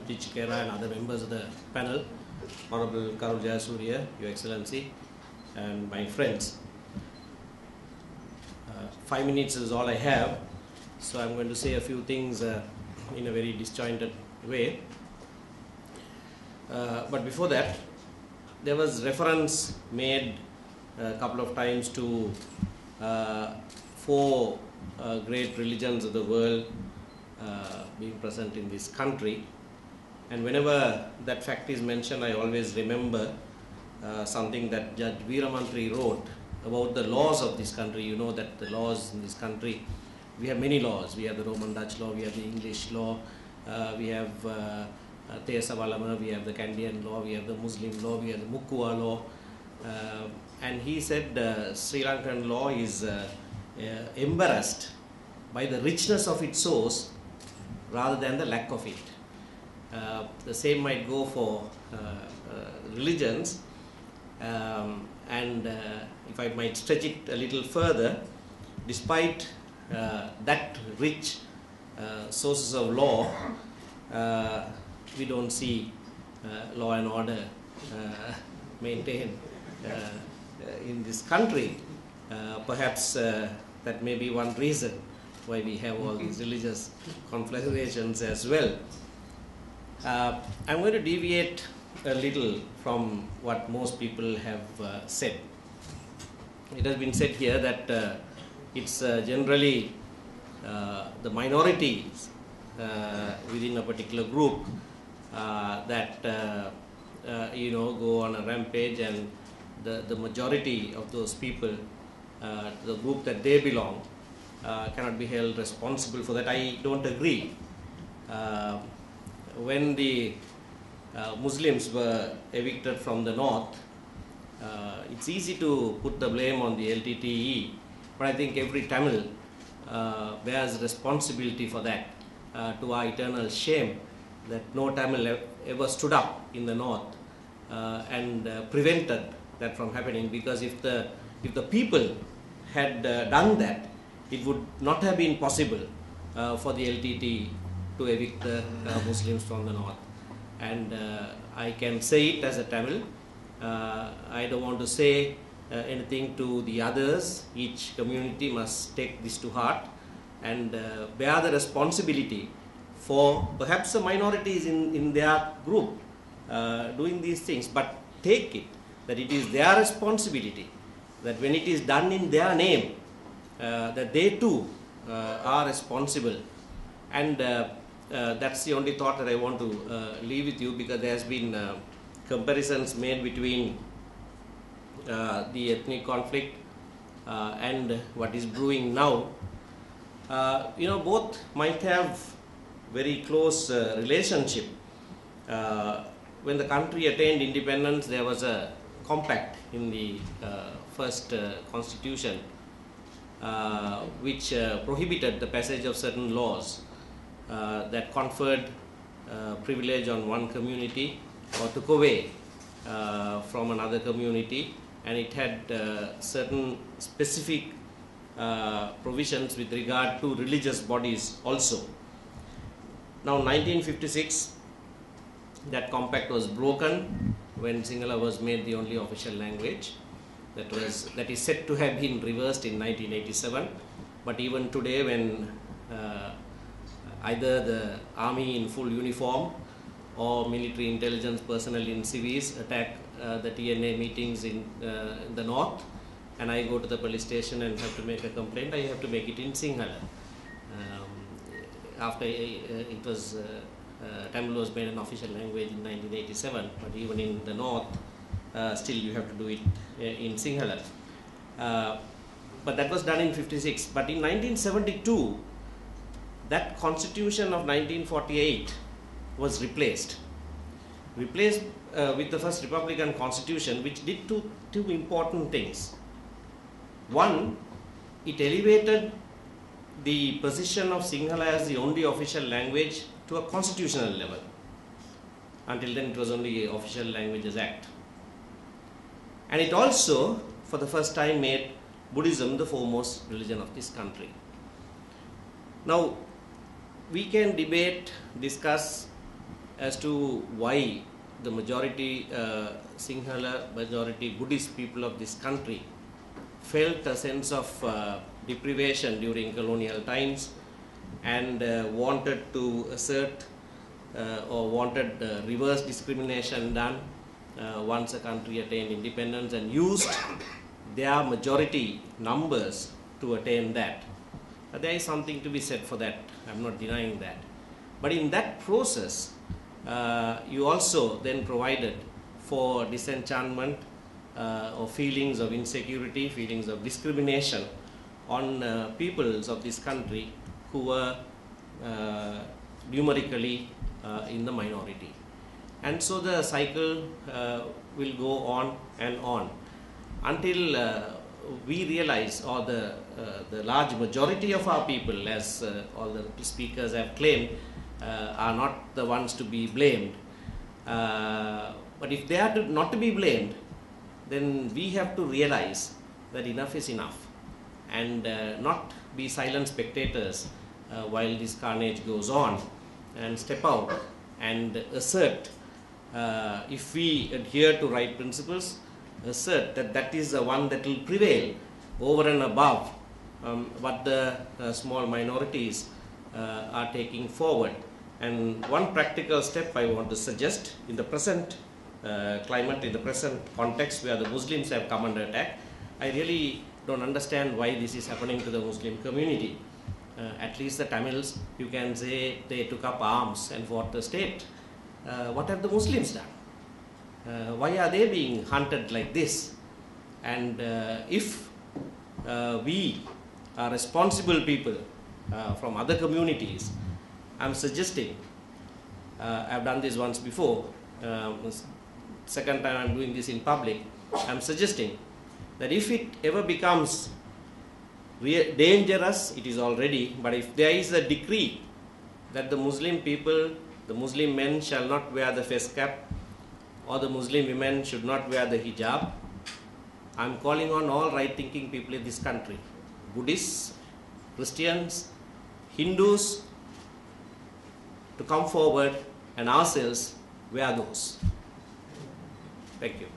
Deputy Chikera and other members of the panel, Honorable Karul Jayasuriya, Your Excellency, and my friends. 5 minutes is all I have, so I'm going to say a few things in a very disjointed way. But before that, there was reference made a couple of times to 4 great religions of the world being present in this country. And whenever that fact is mentioned, I always remember something that Judge Veeramantri wrote about the laws of this country. You know that the laws in this country, we have many laws. We have the Roman Dutch law, we have the English law, we have Tesavalama, we have the Kandyan law, we have the Muslim law, we have the Mukkua law. And he said Sri Lankan law is embarrassed by the richness of its source rather than the lack of it. The same might go for religions, and if I might stretch it a little further, despite that rich sources of law, we don't see law and order maintained in this country. Perhaps that may be one reason why we have all these religious conflagrations as well. I'm going to deviate a little from what most people have said. It has been said here that it's generally the minorities within a particular group that go on a rampage, and the majority of those people, the group that they belong, cannot be held responsible for that. I don't agree. When the Muslims were evicted from the north, it's easy to put the blame on the LTTE, but I think every Tamil bears responsibility for that, to our eternal shame that no Tamil ever stood up in the north and prevented that from happening, because if the people had done that, it would not have been possible for the LTTE to evict the Muslims from the north. And I can say it as a Tamil. I don't want to say anything to the others. Each community must take this to heart and bear the responsibility for perhaps the minorities in their group doing these things, but take it that it is their responsibility, that when it is done in their name, that they too are responsible. And that's the only thought that I want to leave with you, because there has been comparisons made between the ethnic conflict and what is brewing now. Both might have very close relationship. When the country attained independence, there was a compact in the first constitution which prohibited the passage of certain laws that conferred privilege on one community or took away from another community, and it had certain specific provisions with regard to religious bodies also. Now 1956, that compact was broken when Sinhala was made the only official language. That is said to have been reversed in 1987, but even today, when either the army in full uniform or military intelligence personnel in civis attack the TNA meetings in the north, and I go to the police station and have to make a complaint, I have to make it in Sinhala. After it was Tamil was made an official language in 1987, but even in the north, still you have to do it in Sinhala. But that was done in 56. But in 1972, that constitution of 1948 was replaced with the first Republican constitution, which did two important things. One, it elevated the position of Sinhala as the only official language to a constitutional level. Until then, it was only Official Languages Act. And it also, for the first time, made Buddhism the foremost religion of this country. Now, we can debate, discuss as to why the majority Sinhala, majority Buddhist people of this country felt a sense of deprivation during colonial times and wanted to assert or wanted reverse discrimination done once a country attained independence, and used their majority numbers to attain that. There is something to be said for that, I am not denying that. But in that process, you also then provided for disenchantment or feelings of insecurity, feelings of discrimination on peoples of this country who were numerically in the minority. And so the cycle will go on and on until we realize, or the large majority of our people, as all the speakers have claimed, are not the ones to be blamed. But if they are not to be blamed, then we have to realize that enough is enough, and not be silent spectators while this carnage goes on, and step out and assert, if we adhere to right principles, assert that that is the one that will prevail over and above what the small minorities are taking forward. And one practical step I want to suggest in the present climate, in the present context where the Muslims have come under attack, I really don't understand why this is happening to the Muslim community. At least the Tamils, you can say they took up arms and fought the state. What have the Muslims done? Why are they being hunted like this? And if we are responsible people from other communities, I'm suggesting, I've done this once before, second time I'm doing this in public, I'm suggesting that if it ever becomes dangerous, it is already, but if there is a decree that the Muslim people, the Muslim men shall not wear the face cap, or the Muslim women should not wear the hijab, I'm calling on all right-thinking people in this country, Buddhists, Christians, Hindus, to come forward and ourselves wear those. Thank you.